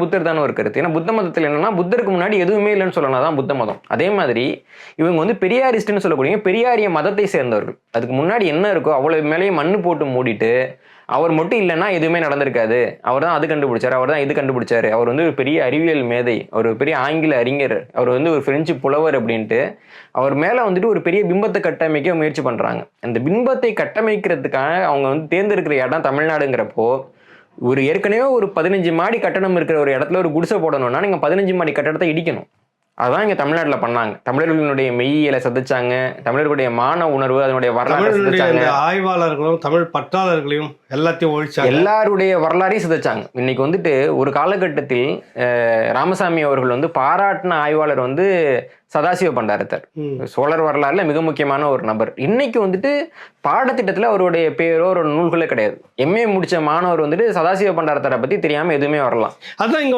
புத்தர் தானே ஒரு கருத்து. ஏன்னா புத்த மதத்தில் என்னன்னா புத்தருக்கு முன்னாடி எதுவுமே இல்லைன்னு சொல்லலாம் தான் புத்த மதம். அதே மாதிரி இவங்க வந்து பெரியாரிஸ்ட்னு சொல்லக்கூடிய பெரியாரிய மதத்தை சேர்ந்தவர்கள். அதுக்கு முன்னாடி என்ன இருக்கோ அவ்வளவு மேலேயே மண்ணு போட்டு மூடிட்டு அவர் மட்டும் இல்லைன்னா எதுவுமே நடந்திருக்காது, அவர் தான் அது கண்டுபிடிச்சாரு, அவர் தான் இது கண்டுபிடிச்சாரு, அவர் வந்து ஒரு பெரிய அறிவியல் மேதை, ஒரு பெரிய ஆங்கில அறிஞர், அவர் வந்து ஒரு பிரெஞ்சு புலவர் அப்படின்ட்டு அவர் மேல வந்துட்டு ஒரு பெரிய பிம்பத்தை கட்டமைக்க முயற்சி பண்றாங்க. அந்த பிம்பத்தை கட்டமைக்கிறதுக்காக அவங்க வந்து தேர்ந்தெடுக்கிற இடம் தமிழ்நாடுங்கிறப்போ ஒரு ஏற்கனவே ஒரு 15 மாடி கட்டணம் இருக்கிற ஒரு இடத்துல ஒரு குடிசை போடணும்னா நீங்க 15 மாடி கட்டடத்தை இடிக்கணும். அதான் இங்க தமிழ்நாட்டுல பண்ணாங்க. தமிழர்களுடைய மெய்யியலை சதிச்சாங்க, தமிழர்களுடைய மான உணர்வு, அதனுடைய வரலாறு சதிச்சாங்க, ஆய்வாளர்களும் தமிழ் பற்றாளர்களையும் எல்லாத்தையும் ஒழிச்சாங்க, எல்லாருடைய வரலாறையும் சிதைச்சாங்க. இன்னைக்கு வந்துட்டு ஒரு காலகட்டத்தில் ராமசாமி அவர்கள் வந்து பாராட்டின ஆய்வாளர் வந்து சதாசிவ பண்டாரத்தர், சோழர் வரலாறுல மிக முக்கியமான ஒரு நபர். இன்னைக்கு வந்துட்டு பாடத்திட்டத்துல அவருடைய பேரோ ஒரு நூல்களே கிடையாது. எம்ஏ முடிச்ச மாணவர் வந்துட்டு சதாசிவ பண்டாரத்தரை பத்தி தெரியாம எதுவுமே வரலாம். அதான் இங்க